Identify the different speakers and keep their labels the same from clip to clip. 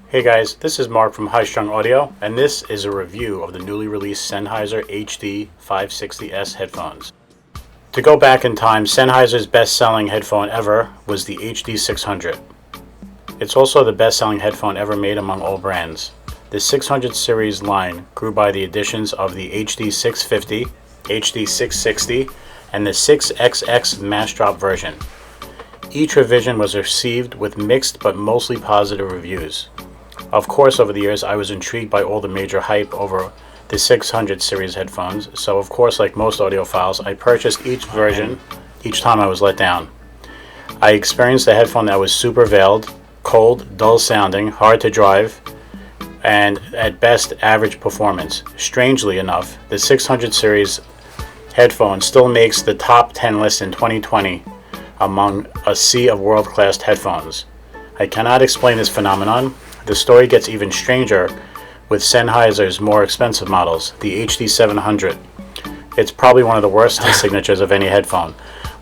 Speaker 1: Hey guys, this is Mark from High Strung Audio, and this is a review of the newly released Sennheiser HD560S headphones. To go back in time, Sennheiser's best-selling headphone ever was the HD600. It's also the best-selling headphone ever made among all brands. The 600 series line grew by the additions of the HD650, HD660, and the 6XX mass drop version. Each revision was received with mixed but mostly positive reviews. Of course, over the years, I was intrigued by all the major hype over the 600 series headphones, so of course, like most audiophiles, I purchased each version each time I was let down. I experienced a headphone that was super veiled, cold, dull sounding, hard to drive, and at best, average performance. Strangely enough, the 600 series headphone still makes the top 10 list in 2020 among a sea of world-class headphones. I cannot explain this phenomenon. The story gets even stranger with Sennheiser's more expensive models, the HD700. It's probably one of the worst signatures of any headphone,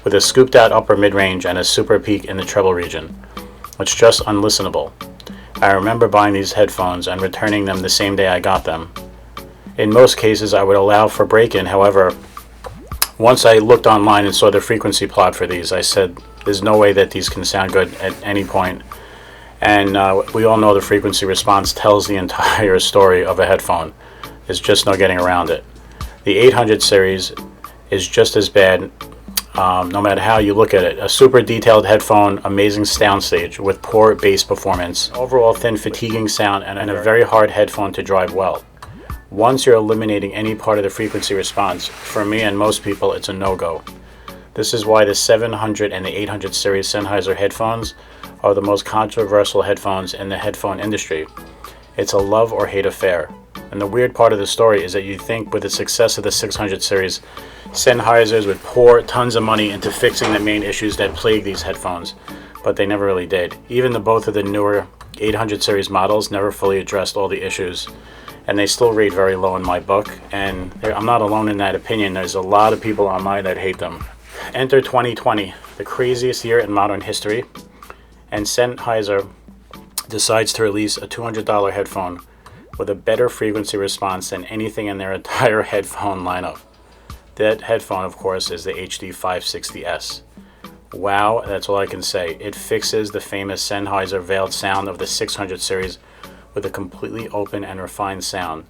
Speaker 1: with a scooped out upper mid-range and a super peak in the treble region. It's just unlistenable. I remember buying these headphones and returning them the same day I got them. In most cases, I would allow for break-in. However, once I looked online and saw the frequency plot for these, I said, there's no way that these can sound good at any point. And we all know the frequency response tells the entire story of a headphone. There's just no getting around it. The 800 series is just as bad, no matter how you look at it. A super detailed headphone, amazing soundstage with poor bass performance, overall thin, fatiguing sound, and a very hard headphone to drive well. Once you're eliminating any part of the frequency response, for me and most people, it's a no-go. This is why the 700 and the 800 series Sennheiser headphones are the most controversial headphones in the headphone industry. It's a love or hate affair. And the weird part of the story is that you think with the success of the 600 series, Sennheisers would pour tons of money into fixing the main issues that plague these headphones, but they never really did. Even both of the newer 800 series models never fully addressed all the issues, and they still rate very low in my book, and I'm not alone in that opinion. There's a lot of people online that hate them. Enter 2020, the craziest year in modern history, and Sennheiser decides to release a $200 headphone with a better frequency response than anything in their entire headphone lineup. That headphone, of course, is the HD560S. Wow, that's all I can say. It fixes the famous Sennheiser veiled sound of the 600 series with a completely open and refined sound.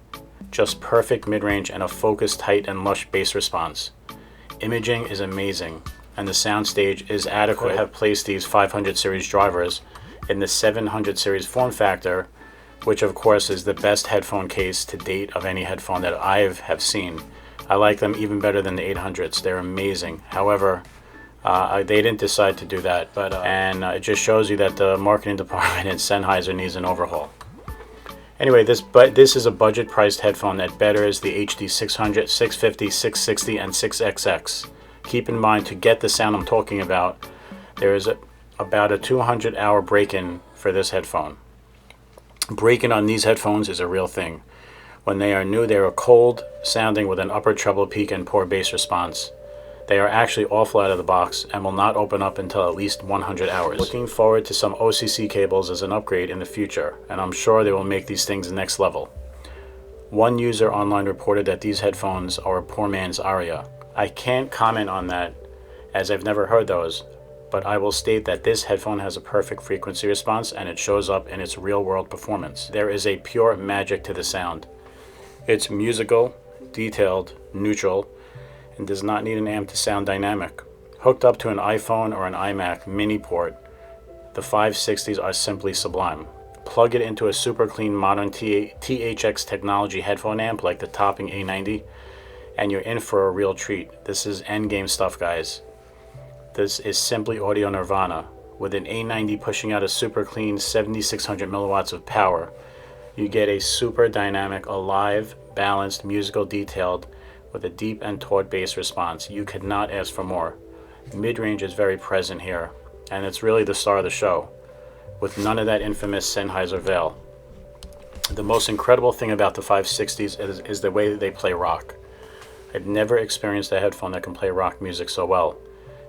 Speaker 1: Just perfect mid-range and a focused, tight, and lush bass response. Imaging is amazing, and the soundstage is adequate. I have placed these 500 series drivers in the 700 series form factor, which of course is the best headphone case to date of any headphone that I have seen. I like them even better than the 800s. They're amazing. However, they didn't decide to do that, and it just shows you that the marketing department at Sennheiser needs an overhaul. Anyway, this is a budget-priced headphone that betters the HD600, 650, 660, and 6XX. Keep in mind, to get the sound I'm talking about, there is about a 200-hour break-in for this headphone. Break-in on these headphones is a real thing. When they are new, they are cold sounding with an upper treble peak and poor bass response. They are actually awful out of the box and will not open up until at least 100 hours. Looking forward to some OCC cables as an upgrade in the future, and I'm sure they will make these things next level. One user online reported that these headphones are a poor man's Aria. I can't comment on that, as I've never heard those, but I will state that this headphone has a perfect frequency response and it shows up in its real-world performance. There is a pure magic to the sound. It's musical, detailed, neutral, and does not need an amp to sound dynamic. Hooked up to an iPhone or an iMac mini port, the 560s are simply sublime. Plug it into a super clean modern THX technology headphone amp like the topping A90, and you're in for a real treat. This is endgame stuff, guys. This is simply audio nirvana. With an A90 pushing out a super clean 7600 milliwatts of power, you get a super dynamic, alive, balanced, musical detailed, with a deep and taut bass response. You could not ask for more. Mid-range is very present here, and it's really the star of the show, with none of that infamous Sennheiser veil. The most incredible thing about the 560s is the way that they play rock. I've never experienced a headphone that can play rock music so well.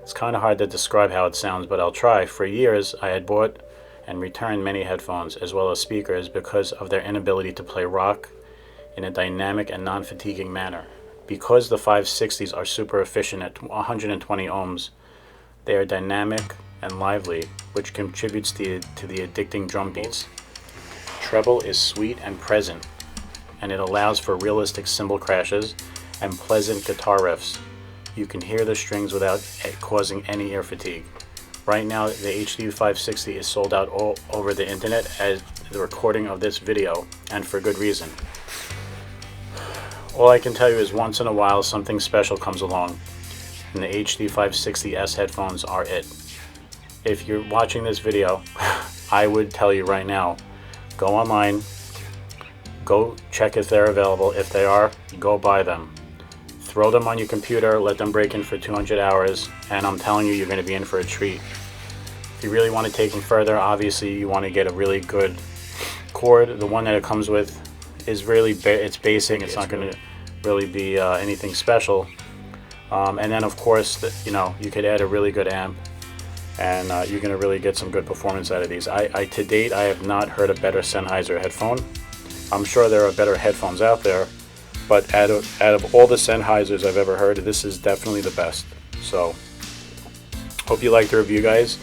Speaker 1: It's kind of hard to describe how it sounds, but I'll try. For years, I had bought and returned many headphones as well as speakers because of their inability to play rock in a dynamic and non-fatiguing manner. Because the 560s are super efficient at 120 ohms, they are dynamic and lively, which contributes to the addicting drum beats. Treble is sweet and present, and it allows for realistic cymbal crashes and pleasant guitar riffs. You can hear the strings without causing any ear fatigue. Right now, the HD560 is sold out all over the internet as the recording of this video, and for good reason. All I can tell you is once in a while something special comes along, and the HD560S headphones are it. If you're watching this video, I would tell you right now, go online, go check if they're available. If they are, go buy them. Throw them on your computer, let them break in for 200 hours, and I'm telling you, you're going to be in for a treat. If you really want to take them further, obviously you want to get a really good cord. The one that it comes with is really it's basic. It's not going to really be anything special. And then of course, you could add a really good amp, and you're going to really get some good performance out of these. To date, I have not heard a better Sennheiser headphone. I'm sure there are better headphones out there, but out of all the Sennheisers I've ever heard, this is definitely the best. So, hope you liked the review, guys.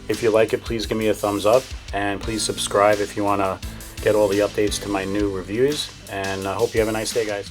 Speaker 1: If you like it, please give me a thumbs up, and please subscribe if you want to get all the updates to my new reviews, and I hope you have a nice day, guys.